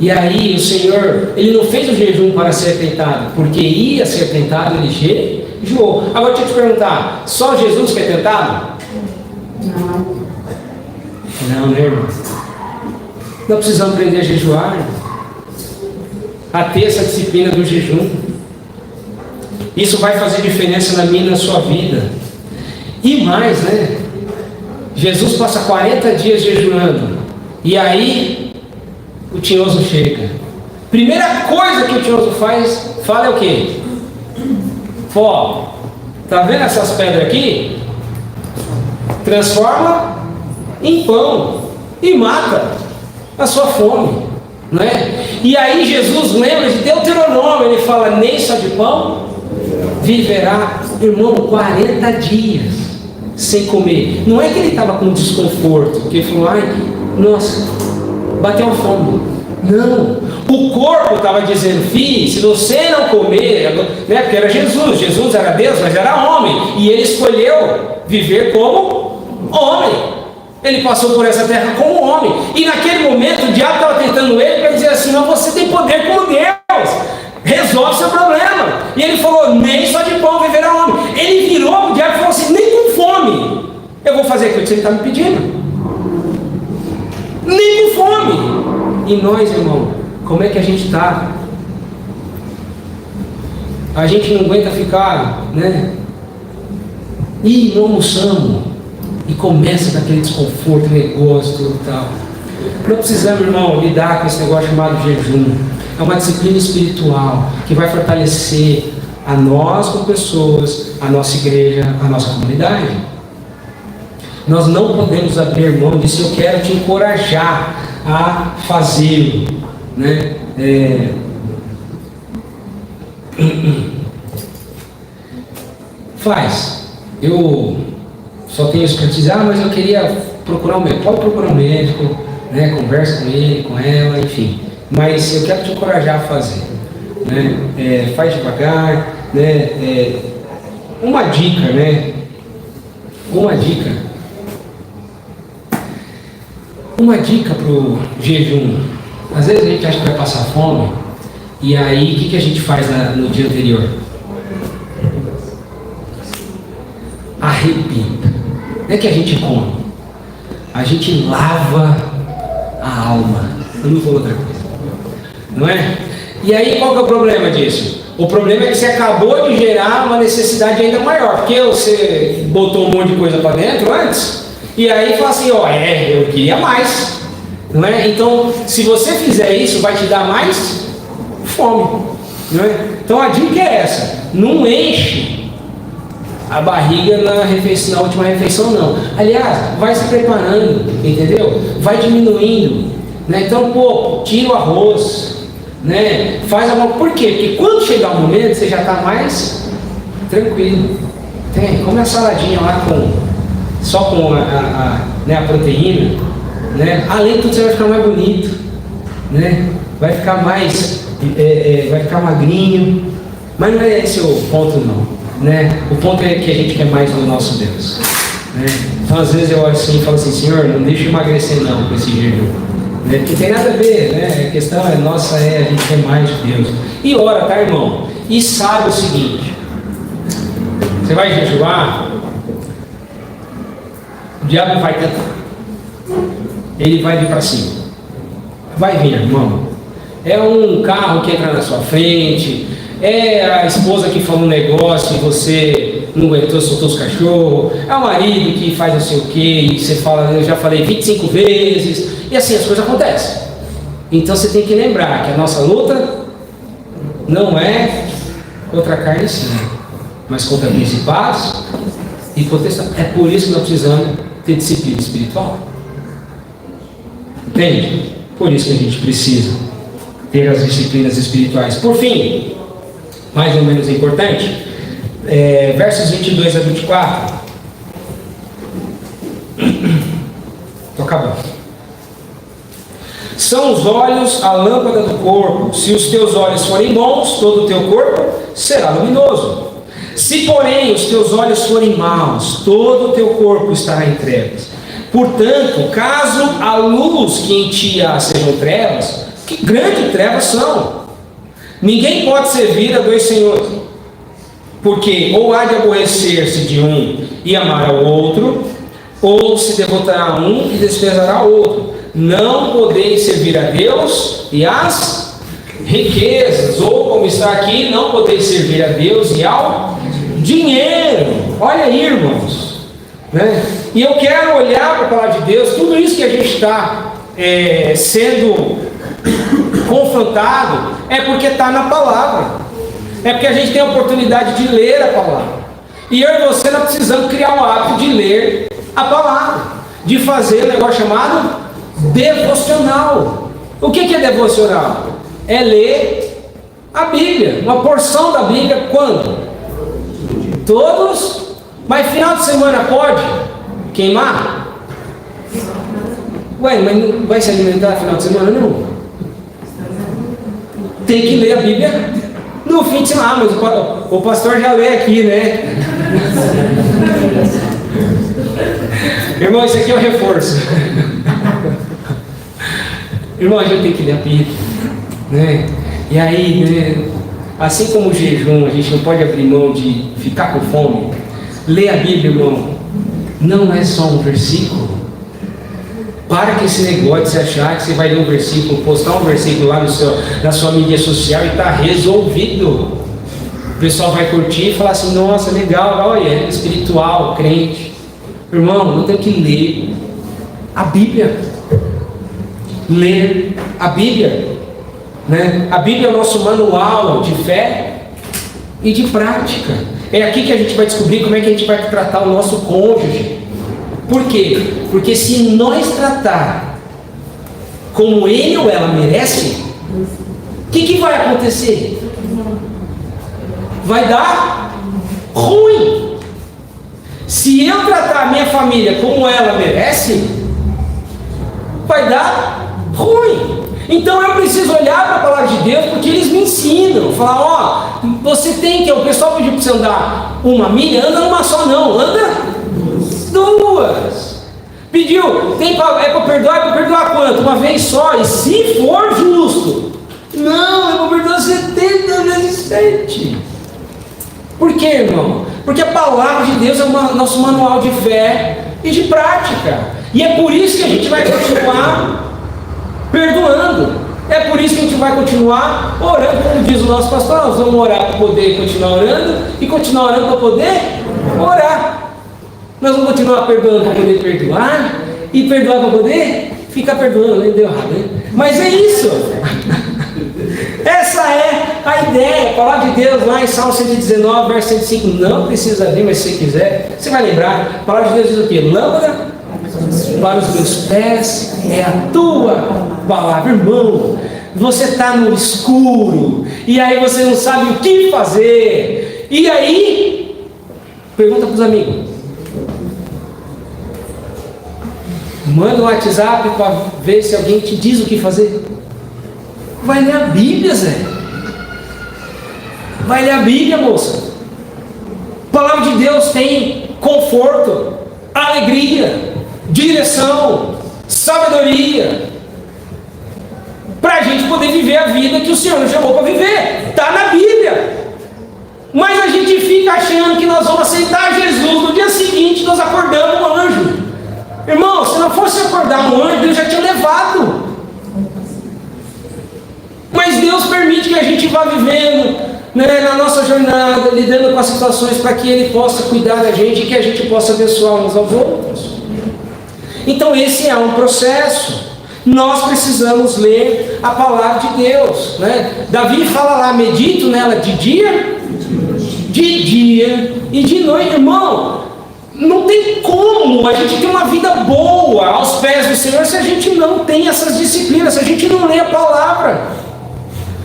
E aí o Senhor, Ele não fez o jejum para ser tentado, porque ia ser tentado, Ele jejuou. Agora deixa eu te perguntar, só Jesus que é tentado? Não, né, irmão? Nós precisamos aprender a jejuar, a ter essa disciplina do jejum. Isso vai fazer diferença na minha e na sua vida. E mais, né? Jesus passa 40 dias jejuando. E aí, o tinhoso chega. Primeira coisa que o tinhoso fala é o quê? Ó, tá vendo essas pedras aqui? Transforma em pão e mata a sua fome, não é? E aí Jesus lembra de Deuteronômio, ele fala, nem só de pão viverá, irmão, 40 dias sem comer. Não é que ele estava com desconforto, que ele falou, ai, nossa, bateu uma fome. Não, o corpo estava dizendo, filho, se você não comer, né, porque era Jesus era Deus, mas era homem, e ele escolheu viver como homem. Ele passou por essa terra como homem, e naquele momento o diabo estava tentando ele para dizer assim, não, você tem poder como Deus, resolve seu problema. E ele falou, nem só de pão viverá homem. Ele virou para o diabo e falou assim, nem com fome eu vou fazer aquilo que você está me pedindo, nem com fome. E nós, irmão, como é que a gente está? A gente não aguenta ficar, né? Não almoçamos. E começa daquele desconforto, negócio, tudo e tal. Nós precisamos, irmão, lidar com esse negócio chamado jejum. É uma disciplina espiritual que vai fortalecer a nós como pessoas, a nossa igreja, a nossa comunidade. Nós não podemos abrir mão disso. Eu quero te encorajar a fazê-lo, né? Faz. Eu só tenho isso para te dizer, mas eu queria procurar um médico. Pode procurar um médico, né? Conversa com ele, com ela, enfim. Mas eu quero te encorajar a fazer, né? Faz devagar, né? Uma dica, né? Uma dica para o jejum. Às vezes a gente acha que vai passar fome, e aí o que a gente faz no dia anterior? Arrependa. Não é que a gente come, a gente lava a alma. Eu não vou outra coisa, não é? E aí qual que é o problema disso? O problema é que você acabou de gerar uma necessidade ainda maior, porque você botou um monte de coisa para dentro antes, e aí fala assim, eu queria mais, não é? Então, se você fizer isso, vai te dar mais fome, não é? Então a dica é essa: não enche a barriga na última refeição, não. Aliás, vai se preparando, entendeu? Vai diminuindo, né? Então, tira o arroz, né? Faz alguma. Por quê? Porque quando chegar o momento, você já está mais tranquilo. Come a saladinha lá só com a proteína, né? Além de tudo, você vai ficar mais bonito, né? Vai ficar mais, vai ficar magrinho. Mas não é esse o ponto, não, né? O ponto é que a gente quer mais do nosso Deus, né? Então, às vezes eu olho assim e falo assim: Senhor, não deixa eu emagrecer não com esse jejum, né? Não tem nada a ver, né? A questão nossa a gente quer mais de Deus. E ora, tá, irmão? E sabe o seguinte: você vai jejuar, o diabo vai tentar, ele vai vir para cima, vai vir, irmão. É um carro que entra na sua frente, é a esposa que falou um negócio e você não aguentou, soltou os cachorros, é o marido que faz não sei o que, e você fala, eu já falei 25 vezes, e assim as coisas acontecem. Então você tem que lembrar que a nossa luta não é contra a carne e sangue, mas contra principados e potestades. É por isso que nós precisamos ter disciplina espiritual. Entende? Por isso que a gente precisa ter as disciplinas espirituais. Por fim, mais ou menos importante, versos 22 a 24. Estou acabando. São os olhos a lâmpada do corpo. Se os teus olhos forem bons, todo o teu corpo será luminoso. Se, porém, os teus olhos forem maus, todo o teu corpo estará em trevas. Portanto, caso a luz que em ti há sejam trevas, que grandes trevas são! Ninguém pode servir a dois senhores, porque ou há de aborrecer-se de um e amar ao outro, ou se devotará a um e desprezará o outro. Não podeis servir a Deus e às riquezas, ou como está aqui, não podeis servir a Deus e ao dinheiro. Olha aí, irmãos, né? E eu quero olhar para a palavra de Deus. Tudo isso que a gente está sendo confrontado é porque está na palavra, é porque a gente tem a oportunidade de ler a palavra, e eu e você nós precisamos criar o hábito de ler a palavra, de fazer um negócio chamado devocional. O que é devocional? É ler a Bíblia, uma porção da Bíblia. Quando? Todos. Mas final de semana pode queimar? Ué, mas não vai se alimentar final de semana? Não. Tem que ler a Bíblia no fim de semana. Mas o pastor já lê aqui, né? Irmão, isso aqui é um reforço. Irmão, a gente tem que ler a Bíblia, né? E aí, né, assim como o jejum, a gente não pode abrir mão de ficar com fome. Ler a Bíblia, irmão, não é só um versículo. Para com esse negócio de você achar que você vai ler um versículo, postar um versículo lá na sua mídia social e está resolvido. O pessoal vai curtir e falar assim: nossa, legal, olha, é espiritual, crente. Irmão, não tem que ler a Bíblia. Ler a Bíblia, né? A Bíblia é o nosso manual de fé e de prática. É aqui que a gente vai descobrir como é que a gente vai tratar o nosso cônjuge. Por quê? Porque se nós tratar como ele ou ela merece, o que vai acontecer? Vai dar ruim. Se eu tratar a minha família como ela merece, vai dar ruim. Então eu preciso olhar para a palavra de Deus, porque eles me ensinam. Falar, você tem que, o pessoal pediu para você andar 1 milha, anda uma só não, anda 2. Pediu, é para perdoar quanto? Uma vez só, e se for justo? Não, é para perdoar 70 vezes 7. Por quê, irmão? Porque a palavra de Deus é o nosso manual de fé e de prática. E é por isso que a gente vai continuar perdoando. É por isso que a gente vai continuar orando, como diz o nosso pastor. Nós vamos orar para poder continuar orando e continuar orando para poder orar. Nós vamos continuar perdoando para poder perdoar e perdoar para poder ficar perdoando, né? Deu errado, né? Mas é isso. Essa é a ideia. A palavra de Deus lá em Salmo 119, verso 105. Não precisa abrir, mas se você quiser, você vai lembrar. A palavra de Deus diz o quê? Lâmpada para os meus pés é a tua palavra. Irmão, você está no escuro e aí você não sabe o que fazer. E aí, pergunta para os amigos. Manda um WhatsApp para ver se alguém te diz o que fazer. Vai ler a Bíblia, Zé. Vai ler a Bíblia, moça. A palavra de Deus tem conforto, alegria, direção, sabedoria, para a gente poder viver a vida que o Senhor nos chamou para viver. Está na Bíblia. Mas a gente fica achando que nós vamos aceitar Jesus. No dia seguinte nós acordamos um anjo. Irmão, se não fosse acordar um anjo, Deus já tinha levado. Mas Deus permite que a gente vá vivendo, né, na nossa jornada, lidando com as situações, para que Ele possa cuidar da gente e que a gente possa abençoar uns aos outros. Então esse é um processo. Nós precisamos ler a palavra de Deus, né? Davi fala lá, medito nela de dia e de noite. Irmão, não tem como a gente ter uma vida boa aos pés do Senhor se a gente não tem essas disciplinas, se a gente não lê a palavra,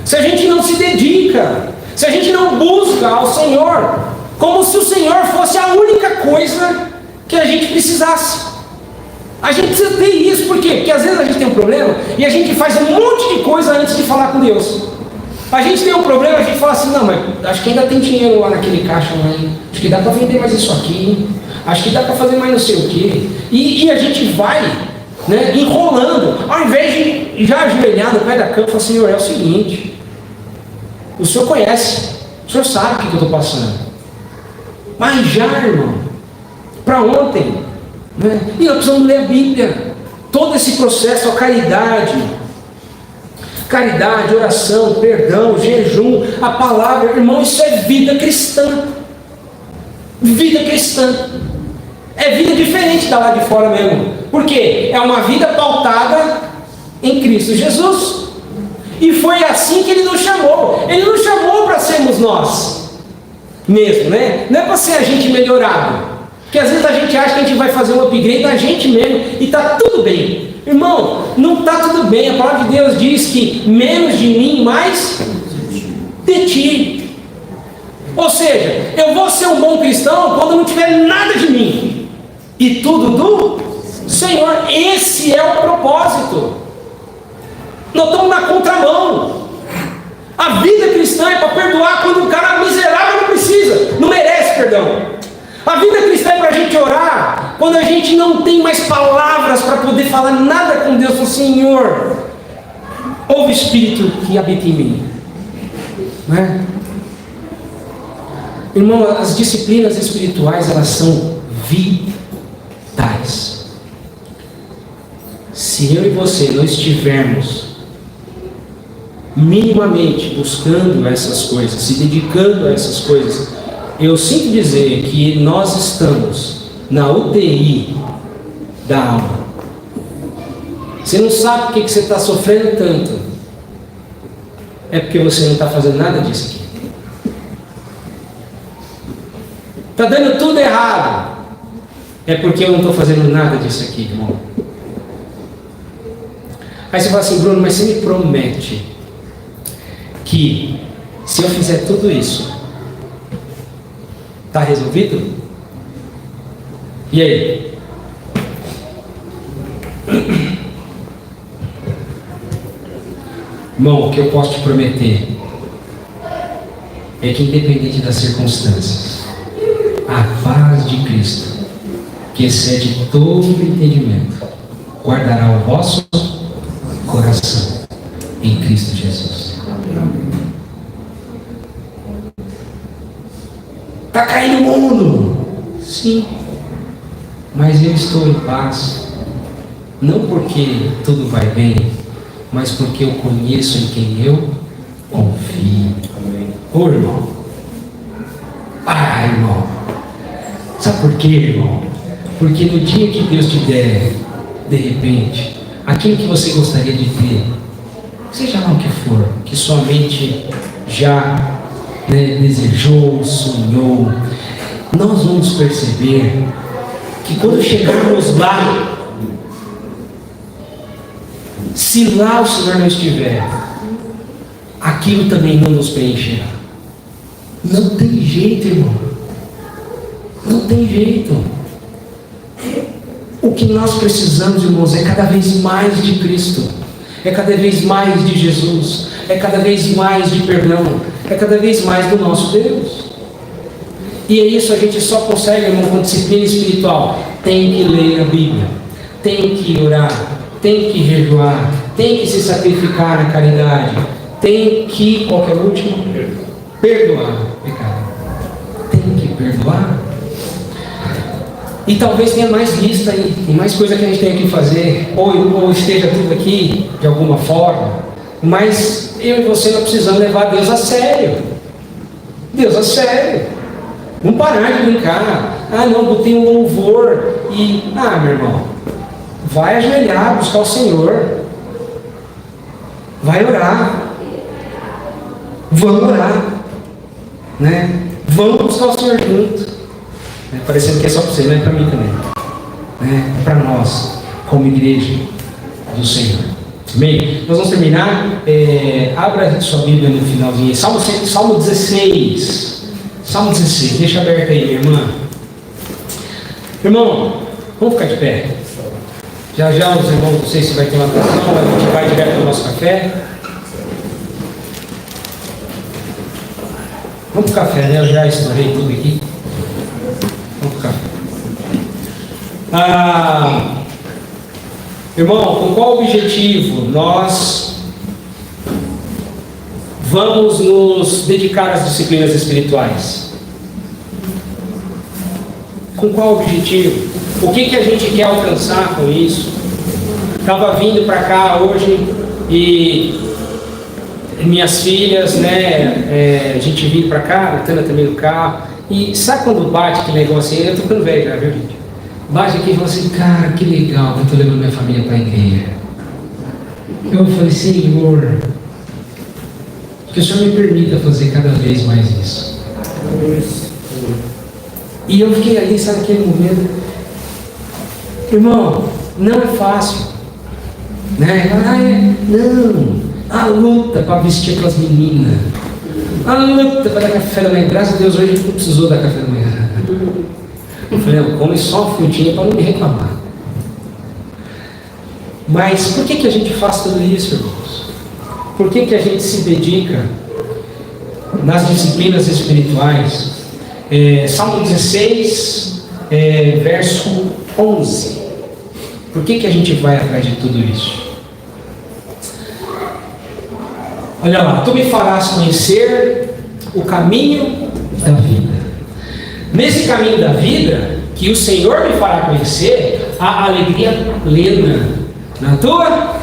se a gente não se dedica, se a gente não busca ao Senhor, como se o Senhor fosse a única coisa que a gente precisasse. A gente precisa ter isso, por quê? Porque às vezes a gente tem um problema e a gente faz um monte de coisa antes de falar com Deus. A gente tem um problema, a gente fala assim, não, mas acho que ainda tem dinheiro lá naquele caixa lá, hein? Acho que dá para vender mais isso aqui, hein? Acho que dá para fazer mais não sei o quê. E a gente vai, né, enrolando, ao invés de já ajoelhar no pé da cama e falar, Senhor, é o seguinte, o Senhor conhece, o Senhor sabe o que eu estou passando. Mas já, irmão, para ontem, né? E nós precisamos ler a Bíblia, todo esse processo, a caridade, oração, perdão, jejum, a palavra, irmão, isso é vida cristã. Vida cristã. É vida diferente da lá de fora mesmo. Por quê? É uma vida pautada em Cristo Jesus. E foi assim que Ele nos chamou. Ele nos chamou para sermos nós mesmo, né? Não é para ser a gente melhorado. Porque às vezes a gente acha que a gente vai fazer um upgrade da gente mesmo e está tudo bem. Irmão, não está tudo bem. A palavra de Deus diz que menos de mim, mais de ti. Ou seja, eu vou ser um bom cristão quando não tiver nada de mim e tudo do Senhor. Esse é o propósito. Nós estamos na contramão. A vida cristã é para perdoar quando o cara miserável não precisa, não merece perdão. A vida cristã é para a gente orar quando a gente não tem mais palavras para poder falar nada com Deus. O Senhor, ouve o Espírito que habita em mim, né? Irmão, as disciplinas espirituais, elas são vitais. Se eu e você não estivermos minimamente buscando essas coisas, se dedicando a essas coisas, eu sinto dizer que nós estamos na UTI da alma. Você não sabe por que você está sofrendo tanto. É porque você não está fazendo nada disso aqui. Está dando tudo errado. É porque eu não estou fazendo nada disso aqui, irmão. Aí você fala assim, Bruno, mas você me promete que se eu fizer tudo isso, está resolvido? E aí? Irmão, o que eu posso te prometer é que, independente das circunstâncias, a paz de Cristo, que excede todo entendimento, guardará o vosso coração em Cristo Jesus. Está caindo o mundo, sim, mas eu estou em paz, não porque tudo vai bem, mas porque eu conheço em quem eu confio. Ô irmão, irmão, sabe por quê, irmão? Porque no dia que Deus te der, de repente, aquilo que você gostaria de ter, seja lá o que for, que sua mente já desejou, sonhou, nós vamos perceber que quando chegarmos lá, se lá o Senhor não estiver, aquilo também não nos preencherá. Não tem jeito, irmão. Não tem jeito. O que nós precisamos, irmãos, é cada vez mais de Cristo. É cada vez mais de Jesus. É cada vez mais de perdão. É cada vez mais do nosso Deus. E é isso a gente só consegue, irmão, com disciplina espiritual. Tem que ler a Bíblia. Tem que orar. Tem que jejuar. Tem que se sacrificar na caridade. Tem que, qual que é o último? Perdoar o pecado. Tem que perdoar. E talvez tenha mais lista aí, tem mais coisa que a gente tem que fazer, ou esteja tudo aqui de alguma forma, mas eu e você não precisamos levar Deus a sério. Deus a sério. Vamos parar de brincar. Não, botei um louvor e. Meu irmão, vai ajoelhar, buscar o Senhor. Vai orar. Vamos orar, né? Vamos buscar o Senhor junto, parecendo que é só para você, não é para mim também, né? É para nós, como igreja do Senhor. Amém? Nós vamos terminar. Abra sua Bíblia no finalzinho, Salmo 16. Salmo 16, deixa aberto aí, minha irmã. Irmão, vamos ficar de pé. Já já os irmãos, não sei se vai ter uma atenção, a gente vai direto ao nosso café. Vamos pro café, né? Eu já estourei tudo aqui. Vamos pro café. Irmão, com qual objetivo nós vamos nos dedicar às disciplinas espirituais? Com qual objetivo? O que a gente quer alcançar com isso? Estava vindo para cá hoje e minhas filhas, né, a gente vindo para cá, a Tana também no carro, e sabe quando bate aquele negócio assim? Eu tô ficando velho já, viu, gente? Bate aqui e fala assim, cara, que legal que eu tô levando minha família para a igreja. Eu falei, Senhor, que o Senhor me permita fazer cada vez mais isso. E eu fiquei ali, sabe, aquele momento, irmão, não é fácil, né? Não. A luta para vestir aquelas meninas. A luta para dar café da manhã. Graças a Deus hoje a gente não precisou dar café da manhã. Eu falei, come só uma frutinha para não me reclamar. Mas por que a gente faz tudo isso, irmãos? Por que a gente se dedica nas disciplinas espirituais? Salmo 16, verso 11. Por que a gente vai atrás de tudo isso? Olha lá, tu me farás conhecer o caminho da vida. Nesse caminho da vida, que o Senhor me fará conhecer, há alegria plena na tua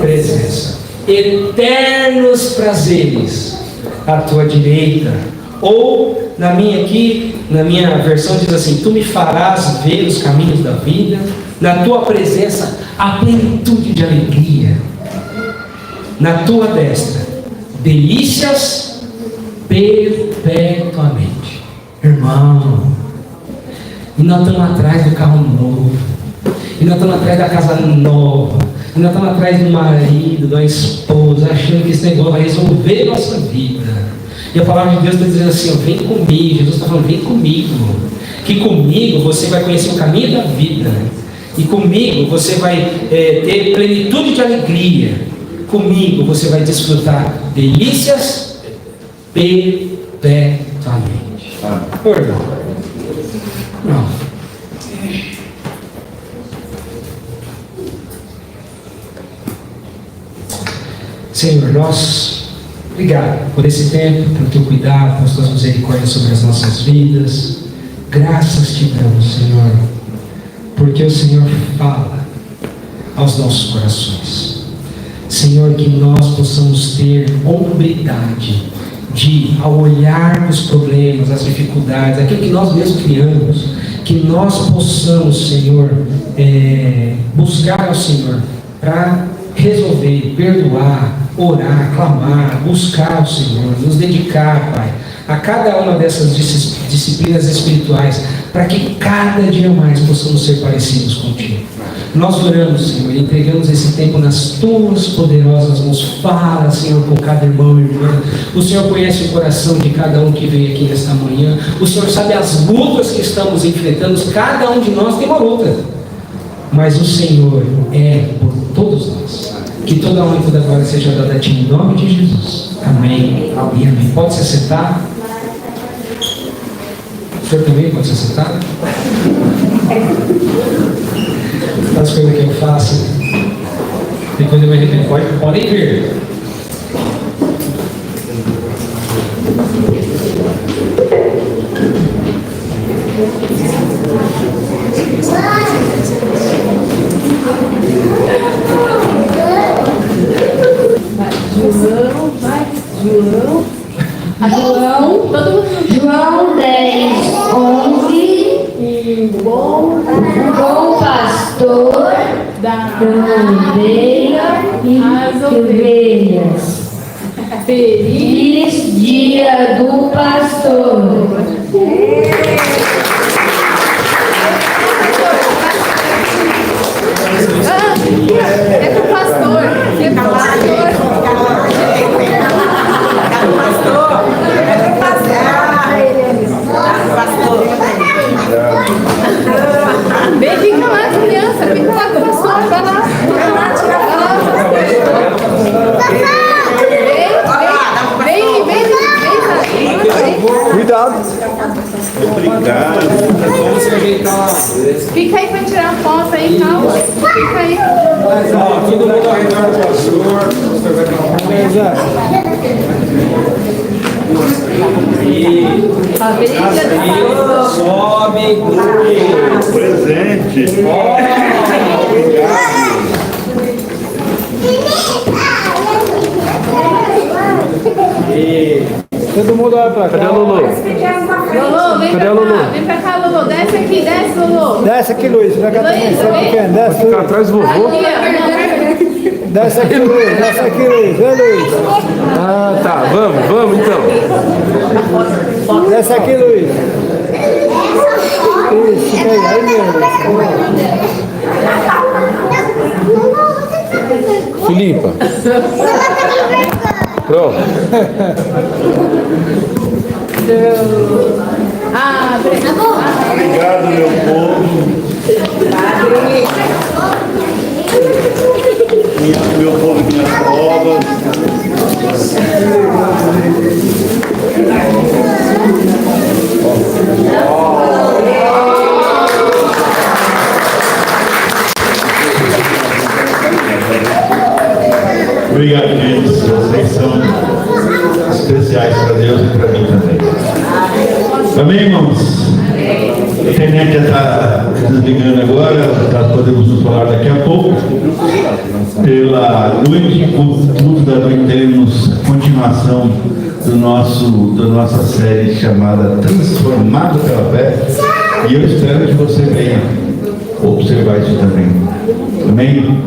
presença. Eternos prazeres à tua direita. Ou, na minha versão diz assim, tu me farás ver os caminhos da vida, na tua presença a plenitude de alegria. Na tua destra, delícias perpetuamente. Irmão, e nós estamos atrás do carro novo, e nós estamos atrás da casa nova, ainda estão atrás do marido, da esposa, achando que esse negócio vai resolver a nossa vida. E a palavra de Deus está dizendo assim, ó, vem comigo. Jesus está falando, vem comigo. Que comigo você vai conhecer o caminho da vida. E comigo você vai ter plenitude de alegria. Comigo você vai desfrutar delícias perpetuamente. Perdão. Não. Senhor, nós, obrigado por esse tempo, pelo teu cuidado, pelas tuas misericórdias sobre as nossas vidas. Graças te damos, Senhor, porque o Senhor fala aos nossos corações. Senhor, que nós possamos ter hombridade de, ao olhar os problemas, as dificuldades, aquilo que nós mesmos criamos, que nós possamos, Senhor, buscar ao Senhor para resolver, perdoar, orar, clamar, buscar o Senhor, nos dedicar, Pai, a cada uma dessas disciplinas espirituais, para que cada dia mais possamos ser parecidos contigo. Nós oramos, Senhor, e entregamos esse tempo nas tuas poderosas mãos. Fala, Senhor, com cada irmão e irmã. O Senhor conhece o coração de cada um que veio aqui nesta manhã. O Senhor sabe as lutas que estamos enfrentando. Cada um de nós tem uma luta, mas o Senhor é por todos nós. Que toda a honra e toda a glória seja dada a ti em nome de Jesus. Amém e amém. Pode se sentar. O senhor também pode se sentar. As coisas que eu faço, depois eu me arrependo. Podem vir. João 10, 11. Bom pastor da ovelha e ovelhas. Feliz dia do pastor. É pro pastor. É pro pastor. Vem, fica lá, criança. Fica lá com o pastor. Vai lá. Fica lá, tira lá. Vem. Cuidado. Obrigado. Vamos ajeitar lá. Fica aí pra tirar a foto aí, calma. Fica aí. Ó, todo mundo ao redor do pastor. O pastor vai dar uma mesa. Sobe. Presente. Todo mundo olha pra cá. Cadê a Lulu? Lulu, vem pra cá. Vem pra cá, Lulu. Desce aqui, desce, Lulu. Desce aqui, Luiz. Pra cá também. Você é pequeno. Desce, Fica Luiz. atrás do vovô. Aqui, ó. Desce aqui, Luiz. Desce aqui, Luiz. Vem, Luiz. Ah, tá. Vamos então. Desce aqui, Luiz. Isso, fica aí. Aí mesmo. Filipa. Pronto. Ah, Obrigado, meu povo. Meu povo e minhas povas. Obrigado, gente. Vocês são especiais para Deus e para mim também. Amém, irmãos? A internet já está desligando agora, podemos nos falar daqui a pouco. Pela noite, culto da noite, teremos continuação da nossa série chamada Transformado pela Fé. E eu espero que você venha observar isso também. Amém?